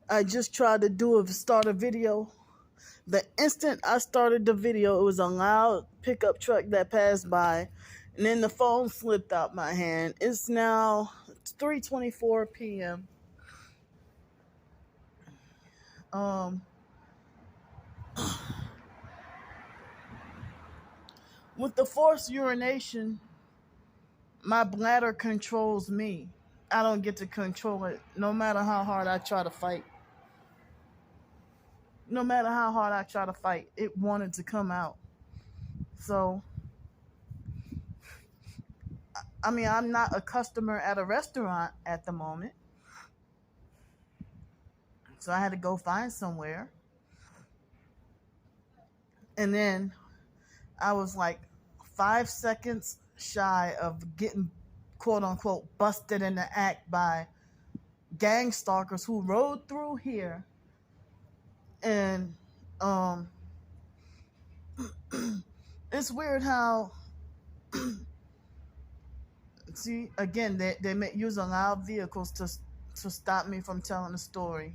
I just tried to start a video. The instant I started the video, it was a loud pickup truck that passed by, and then the phone slipped out my hand. It's now 3:24 p.m. Um, with the forced urination, my bladder controls me. I don't get to control it, no matter how hard I try to fight. No matter how hard I try to fight, it wanted to come out. So, I mean, I'm not a customer at a restaurant at the moment. So I had to go find somewhere. And then I was like 5 seconds shy of getting quote unquote busted in the act by gang stalkers who rode through here. And it's weird how see again they use loud vehicles to stop me from telling the story.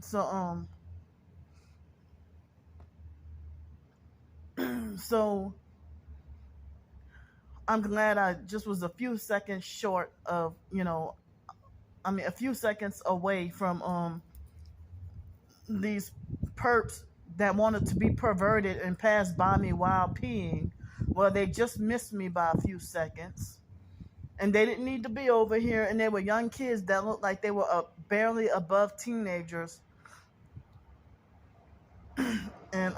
So so I'm glad I just was a few seconds short of, a few seconds away from these perps that wanted to be perverted and passed by me while peeing. Well, they just missed me by a few seconds. And they didn't need to be over here. And they were young kids that looked like they were barely above teenagers. And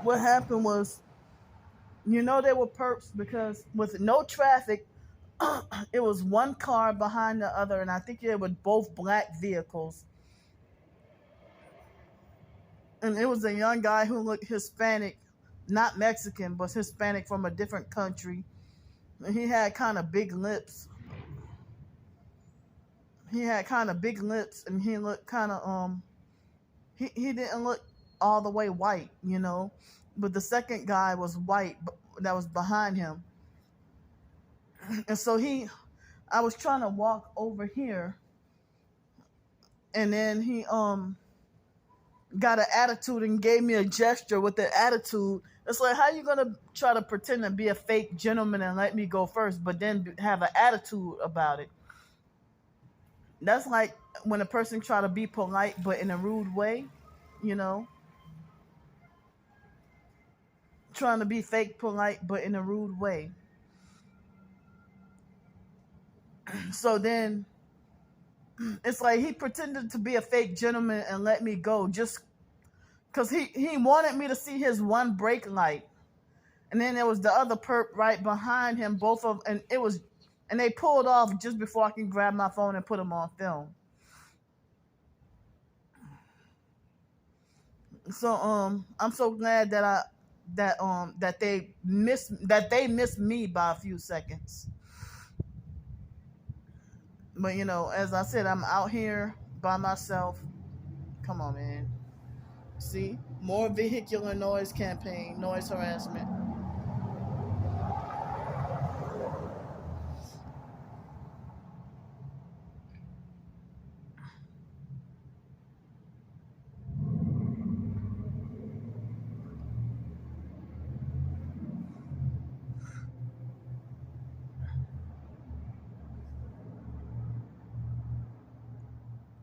what happened was, they were perps because with no traffic, it was one car behind the other. And I think they were both black vehicles. And it was a young guy who looked Hispanic, not Mexican, but Hispanic from a different country. And he had kind of big lips. And he looked kind of he didn't look all the way white, But the second guy was white, that was behind him. And so I was trying to walk over here, and then he got an attitude and gave me a gesture with the attitude. It's like, how you gonna try to pretend to be a fake gentleman and let me go first, but then have an attitude about it? That's like when a person try to be polite but in a rude way, you know, trying to be fake polite but in a rude way. So then it's like he pretended to be a fake gentleman and let me go just because he wanted me to see his one brake light. And then there was the other perp right behind him, and they pulled off just before I can grab my phone and put them on film. So I'm so glad that they missed me by a few seconds. But as I said, I'm out here by myself. Come on, man. See? More vehicular noise campaign, noise harassment.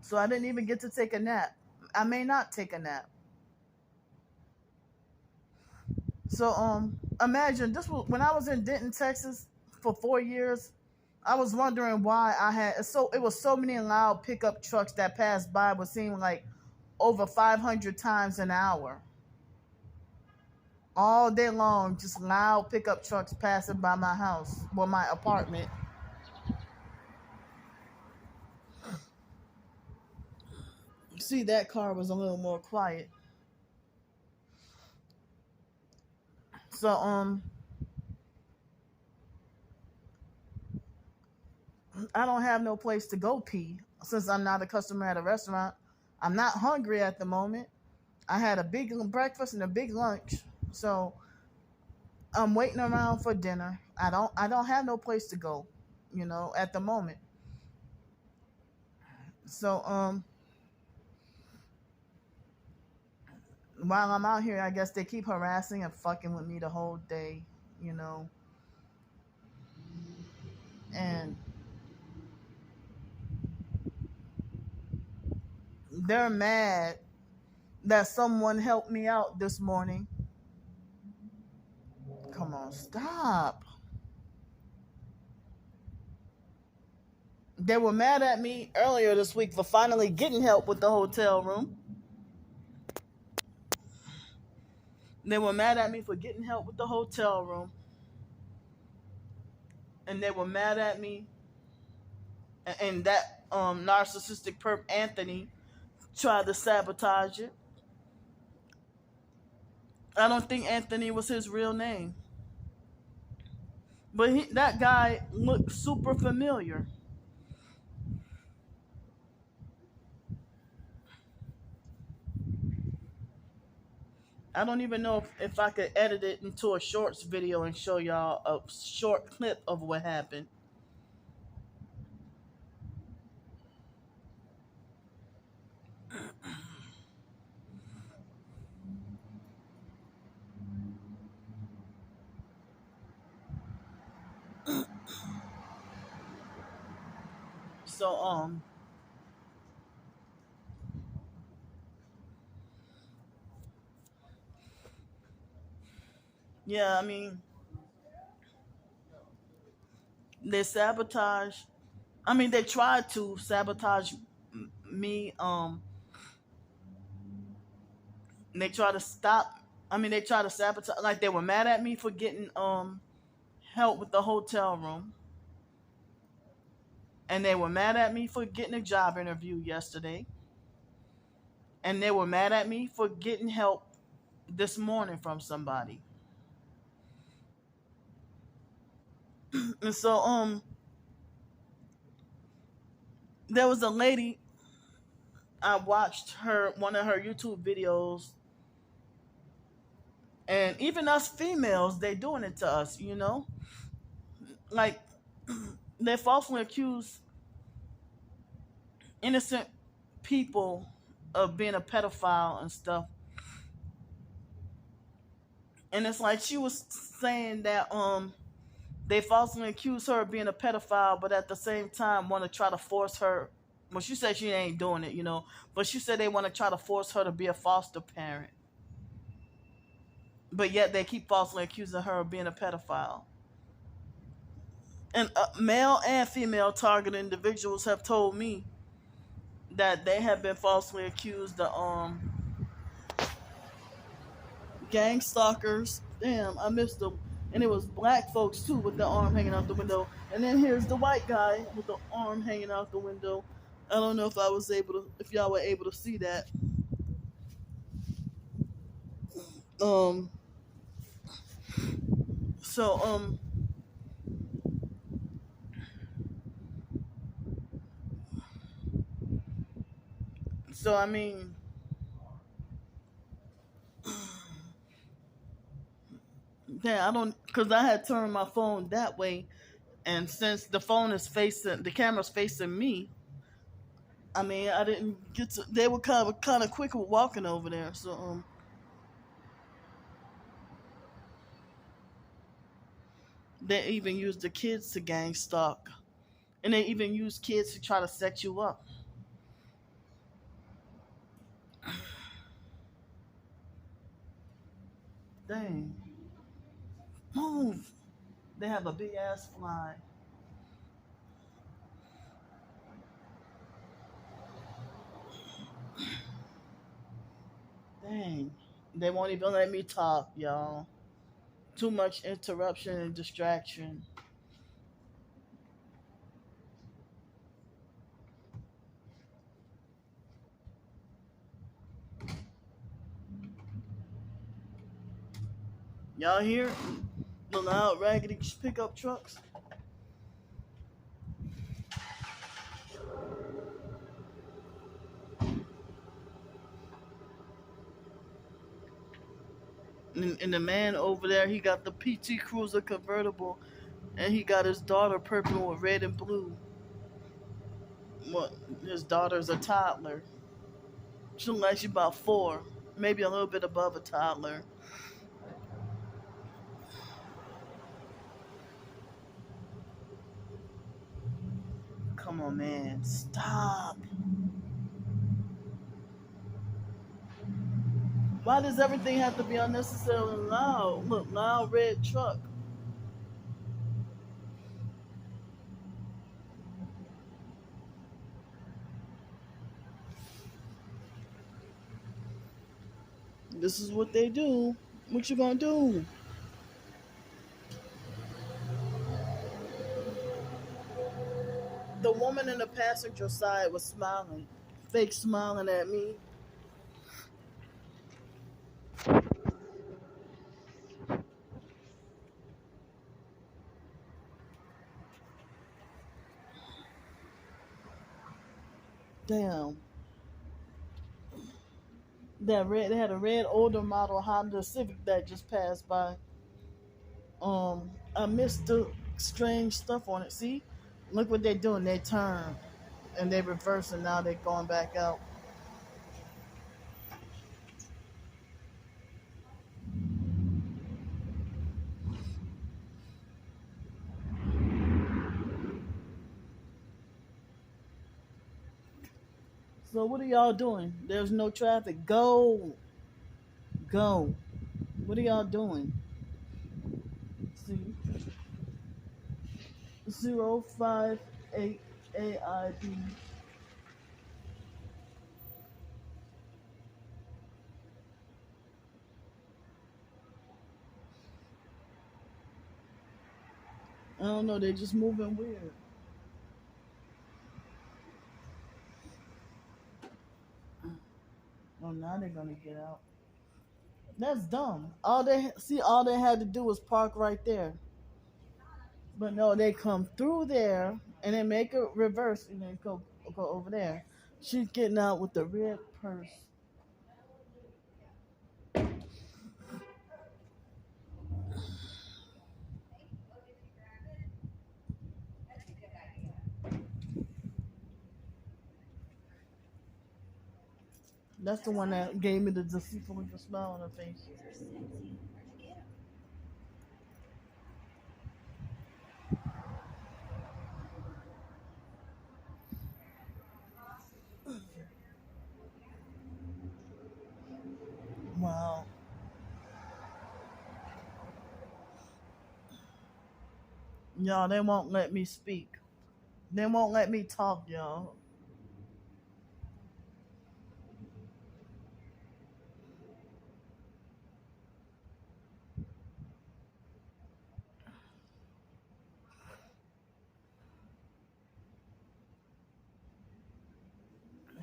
So I didn't even get to take a nap. I may not take a nap. So imagine this was when I was in Denton, Texas for 4 years. I was wondering why it was so many loud pickup trucks that passed by, would seem like over 500 times an hour. All day long, just loud pickup trucks passing by my house, well, my apartment. See, that car was a little more quiet. So I don't have no place to go pee since I'm not a customer at a restaurant. I'm not hungry at the moment. I had a big breakfast and a big lunch. So I'm waiting around for dinner. I don't have no place to go, at the moment. So while I'm out here, I guess they keep harassing and fucking with me the whole day, you know. And they're mad that someone helped me out this morning. Come on, stop. They were mad at me earlier this week for finally getting help with the hotel room. They were mad at me for getting help with the hotel room. And they were mad at me. And that narcissistic perp Anthony tried to sabotage it. I don't think Anthony was his real name. But that guy looked super familiar. I don't even know if I could edit it into a shorts video and show y'all a short clip of what happened. So yeah, I mean, they sabotage. I mean, they tried to sabotage me. They try to stop. I mean, they try to sabotage. Like they were mad at me for getting help with the hotel room, and they were mad at me for getting a job interview yesterday, and they were mad at me for getting help this morning from somebody. And so there was a lady. I watched one of her YouTube videos, and even us females, they doing it to us, like they falsely accuse innocent people of being a pedophile and stuff. And it's like she was saying that they falsely accuse her of being a pedophile, but at the same time want to try to force her. Well, she said she ain't doing it, but she said they want to try to force her to be a foster parent. But yet they keep falsely accusing her of being a pedophile. And male and female target individuals have told me that they have been falsely accused of gang stalkers. Damn, I missed them. And it was black folks too with the arm hanging out the window. And then here's the white guy with the arm hanging out the window. I don't know if y'all were able to see that. Um. So So I mean, yeah, I don't, cause I had turned my phone that way, and since the camera's facing me, I mean, I didn't get to. They were kind of quick with walking over there, so they even used the kids to gang stalk, and they even used kids to try to set you up. Dang, move! They have a big ass fly. Dang, they won't even let me talk, y'all. Too much interruption and distraction. Y'all hear the loud raggedy pickup trucks? And the man over there, he got the PT Cruiser convertible, and he got his daughter purple with red and blue. Well, his daughter's a toddler. She looks like she's about 4, maybe a little bit above a toddler. Come on, man, stop. Why does everything have to be unnecessarily loud? Look, loud red truck. This is what they do. What you gonna do? The woman in the passenger side was smiling, fake smiling at me. Damn. That red, they had a red older model Honda Civic that just passed by. I missed the strange stuff on it. See, look what they're doing. They turn and they reverse, and now they're going back out. So what are y'all doing? There's no traffic. Go, go. What are y'all doing? See, 058 AID. I don't know. They're just moving weird. Oh, now they're gonna get out. That's dumb. All they had to do was park right there. But no, they come through there and then make a reverse and then go over there. She's getting out with the red purse. That's the one that gave me the deceitful with the smile on her face. Wow. Y'all, they won't let me speak. They won't let me talk, y'all.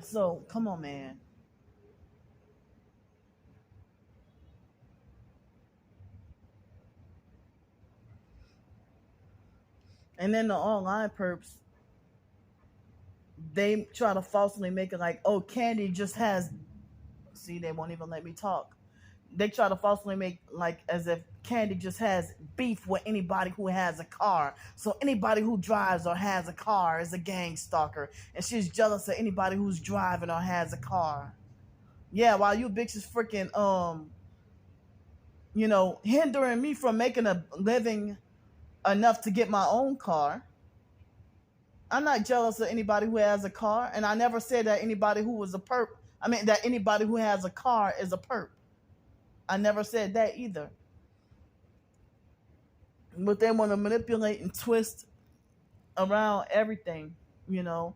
So, come on, man. And then the online perps, they try to falsely make it like, oh, Candy just has. See, they won't even let me talk. They try to falsely make like as if Candy just has beef with anybody who has a car. So anybody who drives or has a car is a gang stalker, and she's jealous of anybody who's driving or has a car. Yeah, while you bitches freaking hindering me from making a living enough to get my own car. I'm not jealous of anybody who has a car, and I never said that anybody who was a perp. I mean that anybody who has a car is a perp. I never said that either. But they want to manipulate and twist around everything, you know.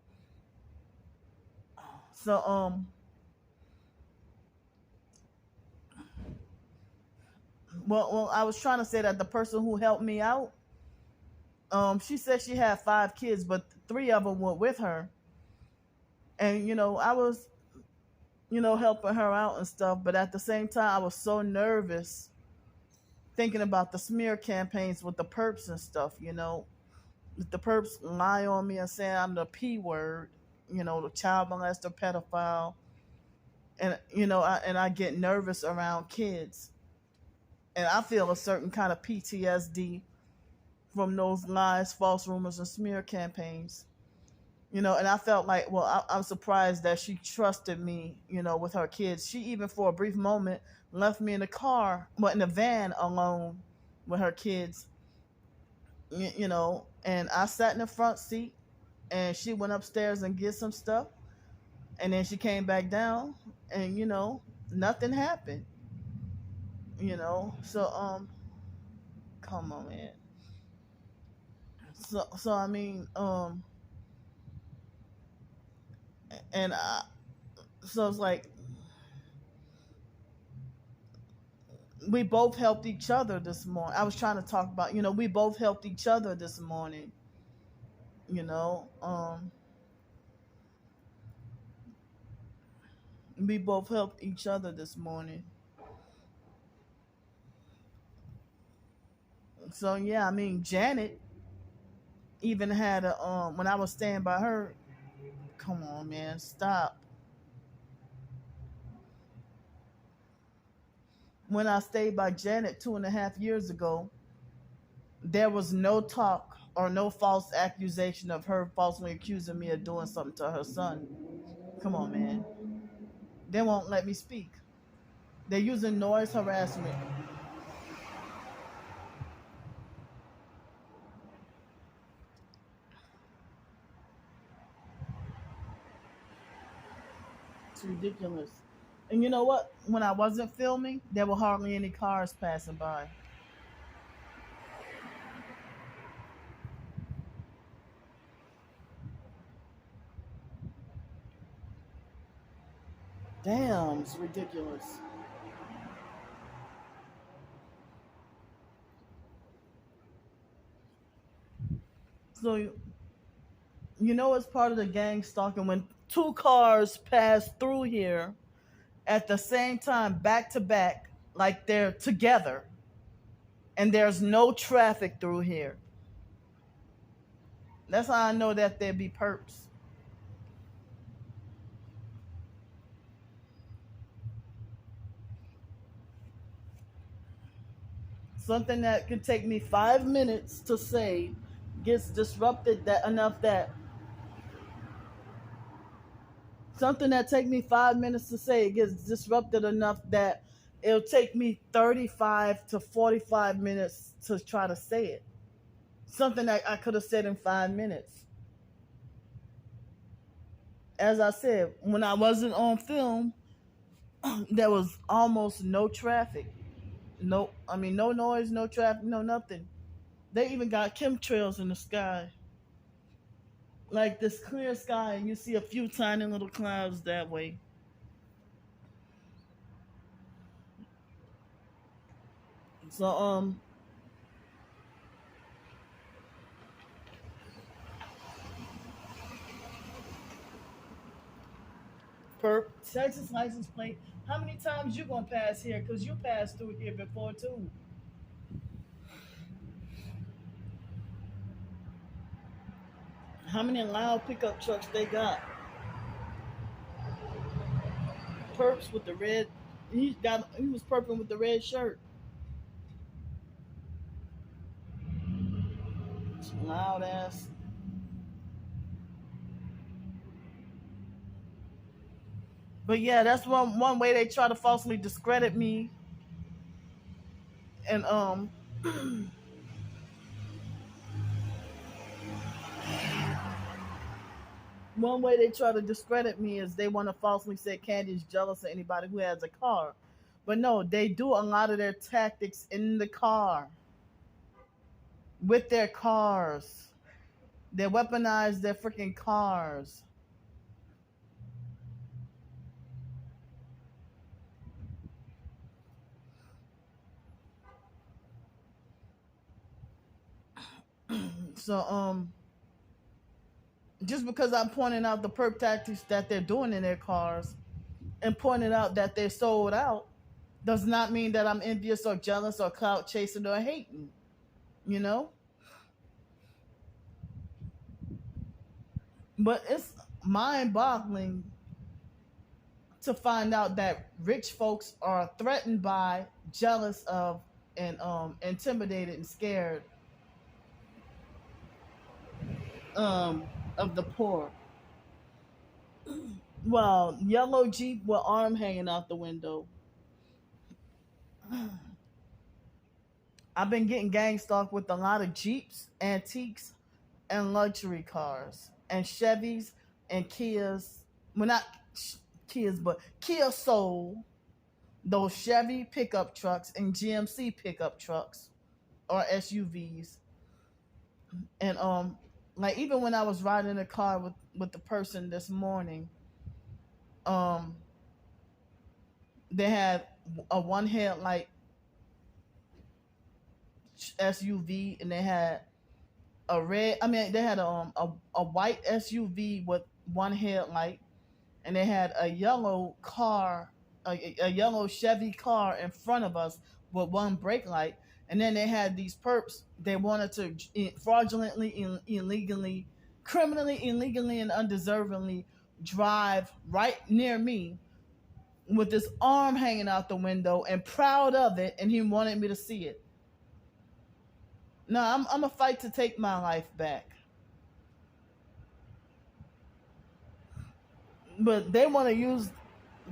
So well, I was trying to say that the person who helped me out, she said she had 5 kids, but 3 of them went with her, and I was, helping her out and stuff. But at the same time, I was so nervous thinking about the smear campaigns with the perps and stuff. If the perps lie on me and say I'm the P word, the child molester, pedophile, and I get nervous around kids. And I feel a certain kind of PTSD from those lies, false rumors, and smear campaigns. And I felt like, well, I'm surprised that she trusted me, with her kids. She even for a brief moment left me in the car, well, in the van alone with her kids, and I sat in the front seat and she went upstairs and get some stuff. And then she came back down and, nothing happened, So, come on, man. So I mean, and so it's like we both helped each other this morning. I was trying to talk about, we both helped each other this morning, you know. We both helped each other this morning. So yeah, I mean, Janet even had a when I was staying by her. Come on, man, stop. When I stayed by Janet 2.5 years ago, there was no talk or no false accusation of her falsely accusing me of doing something to her son. Come on, man. They won't let me speak. They're using noise harassment. It's ridiculous. And you know what? When I wasn't filming, there were hardly any cars passing by. Damn, it's ridiculous. So, it's part of the gang stalking when two cars pass through here at the same time, back to back, like they're together, and there's no traffic through here. That's how I know that there'd be perps. Something that could take me 5 minutes to say gets disrupted that enough that something that take me 5 minutes to say gets disrupted enough that it'll take me 35 to 45 minutes to try to say it. Something that I could have said in 5 minutes. As I said, when I wasn't on film, there was almost no traffic. No, I mean, no noise, no traffic, no nothing. They even got chemtrails in the sky. Like this clear sky, and you see a few tiny little clouds that way. So, per Texas license plate. How many times you gonna pass here? Cause you passed through here before too. How many loud pickup trucks they got? Perps with the red. He was perping with the red shirt. Loud ass. But yeah, that's one way they try to falsely discredit me. And one way they try to discredit me is they want to falsely say Candy's jealous of anybody who has a car. But no, they do a lot of their tactics in the car. With their cars. They weaponize their freaking cars. So just because I'm pointing out the perp tactics that they're doing in their cars and pointing out that they're sold out does not mean that I'm envious or jealous or clout chasing or hating, you know? But it's mind boggling to find out that rich folks are threatened by, jealous of, and intimidated and scared of the poor. Well, yellow Jeep with arm hanging out the window. I've been getting gang stalked with a lot of Jeeps, antiques, and luxury cars, and Chevys and Kias. Well, not Kias, but Kia Soul, those Chevy pickup trucks and GMC pickup trucks or SUVs. And like even when I was riding in the car with the person this morning, um, they had a one headlight SUV, and they had a red. I mean, they had a white SUV with one headlight, and they had a yellow car, a yellow Chevy car in front of us with one brake light. And then they had these perps. They wanted to fraudulently, illegally, criminally, illegally, and undeservingly drive right near me with his arm hanging out the window and proud of it, and he wanted me to see it. No, I'm a fight to take my life back. But they want to use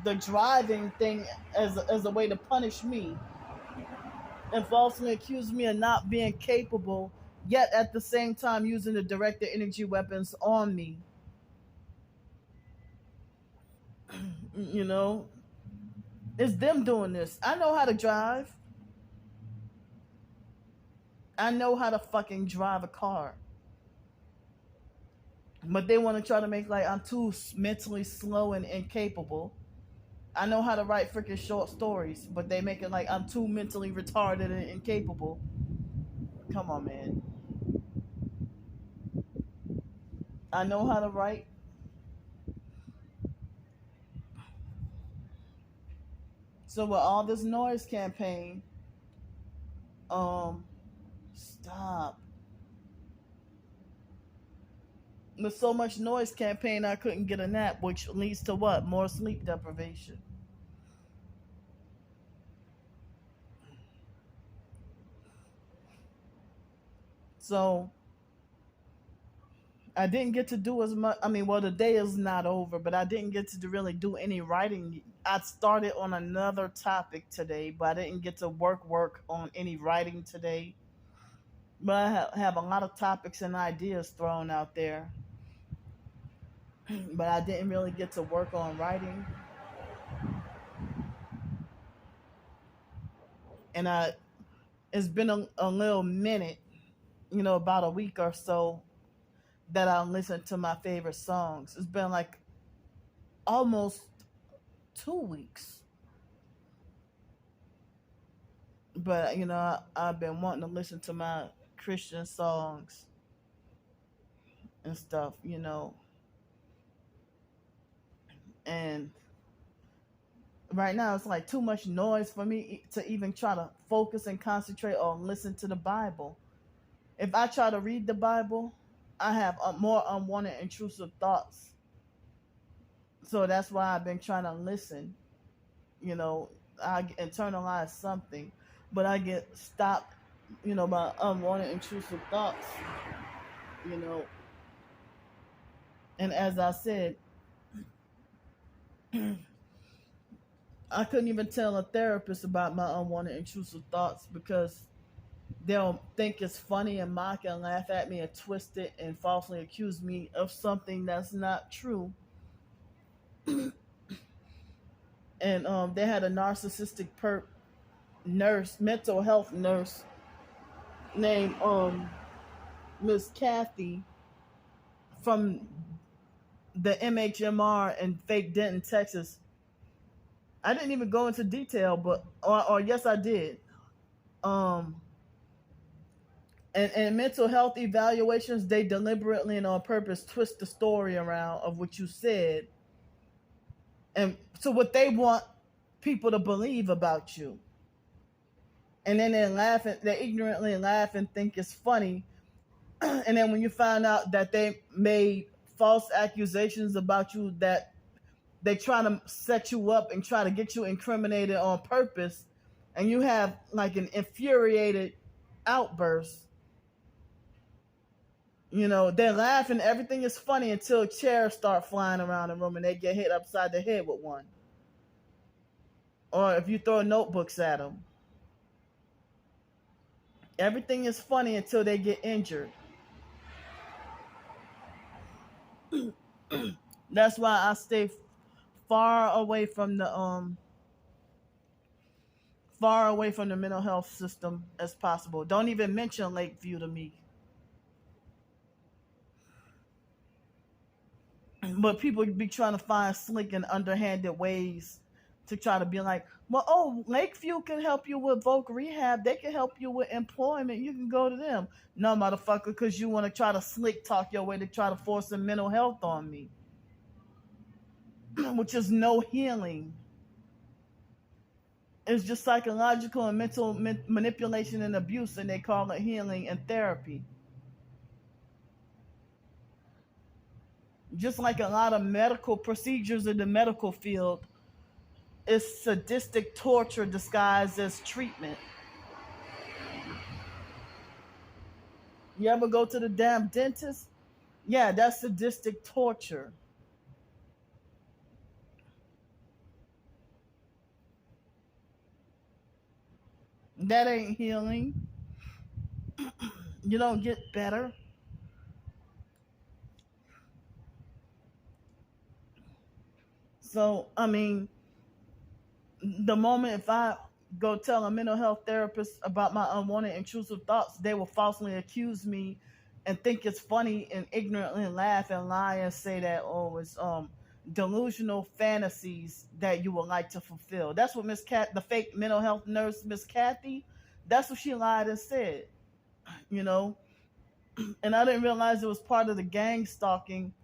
the driving thing as a way to punish me and falsely accuse me of not being capable, yet at the same time using the directed energy weapons on me. You know, it's them doing this. I know how to drive. I know how to fucking drive a car. But they want to try to make like I'm too mentally slow and incapable. I know how to write freaking short stories, but they make it like I'm too mentally retarded and incapable. Come on, man. I know how to write. So with all this noise campaign, stop. With so much noise campaign, I couldn't get a nap, which leads to what? More sleep deprivation. So I didn't get to do as much. I mean, well, the day is not over, but I didn't get to really do any writing. I started on another topic today, but I didn't get to work on any writing today. But I have a lot of topics and ideas thrown out there, but I didn't really get to work on writing. And it's been a little minute, about a week or so that I listened to my favorite songs. It's been like almost 2 weeks. But, I've been wanting to listen to my Christian songs and stuff, And right now it's like too much noise for me to even try to focus and concentrate or listen to the Bible. If I try to read the Bible, I have more unwanted intrusive thoughts. So that's why I've been trying to listen. I internalize something, but I get stopped, by unwanted intrusive thoughts, And as I said, I couldn't even tell a therapist about my unwanted intrusive thoughts because they'll think it's funny and mock and laugh at me and twist it and falsely accuse me of something that's not true. And they had a narcissistic mental health nurse named Miss Kathy from the MHMR in fake Denton, Texas. I didn't even go into detail, but or yes, I did. And mental health evaluations, they deliberately and on purpose twist the story around of what you said, and so what they want people to believe about you. And then they ignorantly laugh and think it's funny. And then when you find out that they made false accusations about you, that they try to set you up and try to get you incriminated on purpose, and you have like an infuriated outburst, they're laughing, everything is funny until chairs start flying around the room and they get hit upside the head with one. Or if you throw notebooks at them. Everything is funny until they get injured. That's why I stay far away from the mental health system as possible. Don't even mention Lakeview to me. But people be trying to find slick and underhanded ways to try to be like, well, oh, Lakeview can help you with voc rehab. They can help you with employment. You can go to them. No, motherfucker, because you want to try to slick talk your way to try to force some mental health on me, which is no healing. It's just psychological and mental manipulation and abuse, and they call it healing and therapy. Just like a lot of medical procedures in the medical field, it's sadistic torture disguised as treatment. You ever go to the damn dentist? Yeah, that's sadistic torture. That ain't healing. You don't get better. So, I mean, the moment if I go tell a mental health therapist about my unwanted intrusive thoughts, they will falsely accuse me and think it's funny and ignorantly laugh and lie and say that, oh, it's delusional fantasies that you would like to fulfill. That's what the fake mental health nurse, Miss Kathy, that's what she lied and said, you know. And I didn't realize it was part of the gang stalking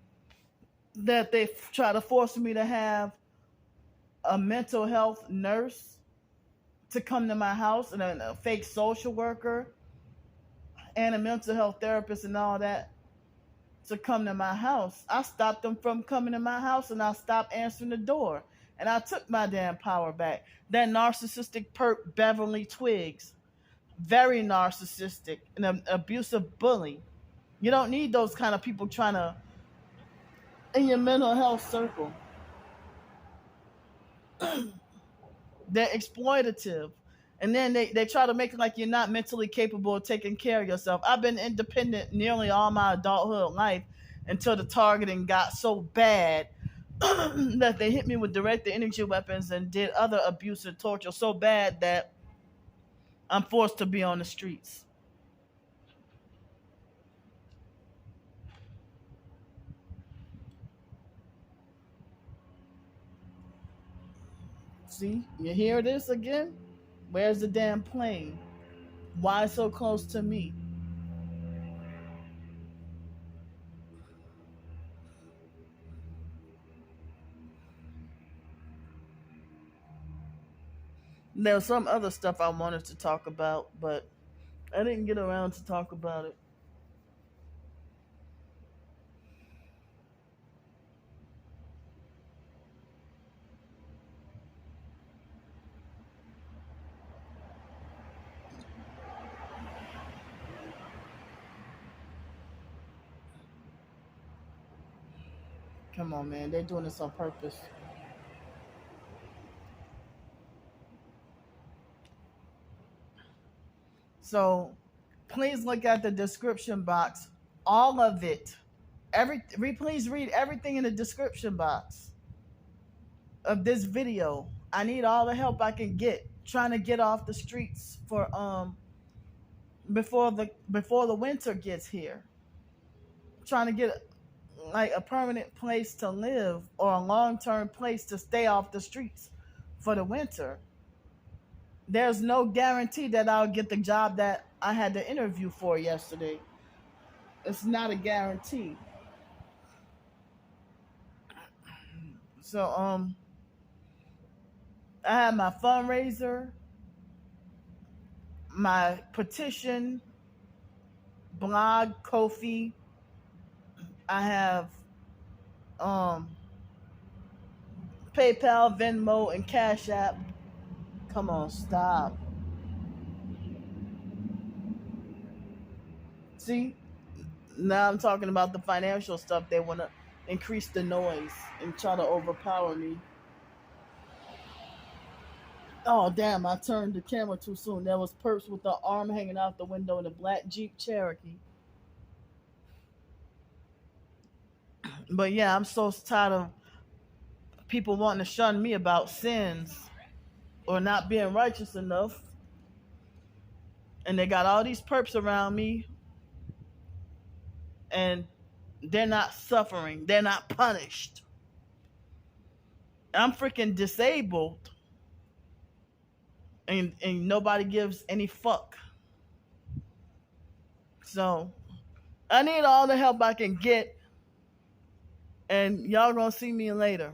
that they try to force me to have a mental health nurse to come to my house, and a fake social worker and a mental health therapist and all that to come to my house. I stopped them from coming to my house, and I stopped answering the door, and I took my damn power back. That narcissistic perp Beverly Twiggs, very narcissistic, an abusive bully. You don't need those kind of people trying to in your mental health circle. They're exploitative. And then they try to make it like you're not mentally capable of taking care of yourself. I've been independent nearly all my adulthood life until the targeting got so bad that they hit me with direct energy weapons and did other abuse and torture so bad that I'm forced to be on the streets. See, you hear this again? Where's the damn plane? Why so close to me? There was some other stuff I wanted to talk about, but I didn't get around to talk about it. Come on, man. They're doing this on purpose. So please look at the description box. All of it. Please read everything in the description box of this video. I need all the help I can get trying to get off the streets for before the winter gets here. Trying to get like a permanent place to live or a long-term place to stay off the streets for the winter. There's no guarantee that I'll get the job that I had to interview for yesterday. It's not a guarantee. So I have my fundraiser, my petition, blog, Kofi. I have PayPal, Venmo, and Cash App. Come on, stop. See, now I'm talking about the financial stuff. They want to increase the noise and try to overpower me. Oh, damn, I turned the camera too soon. There was Perps with the arm hanging out the window in a black Jeep Cherokee. But yeah, I'm so tired of people wanting to shun me about sins or not being righteous enough. And they got all these Perps around me, and they're not suffering. They're not punished. I'm freaking disabled, and nobody gives any fuck. So I need all the help I can get, and y'all gonna see me later.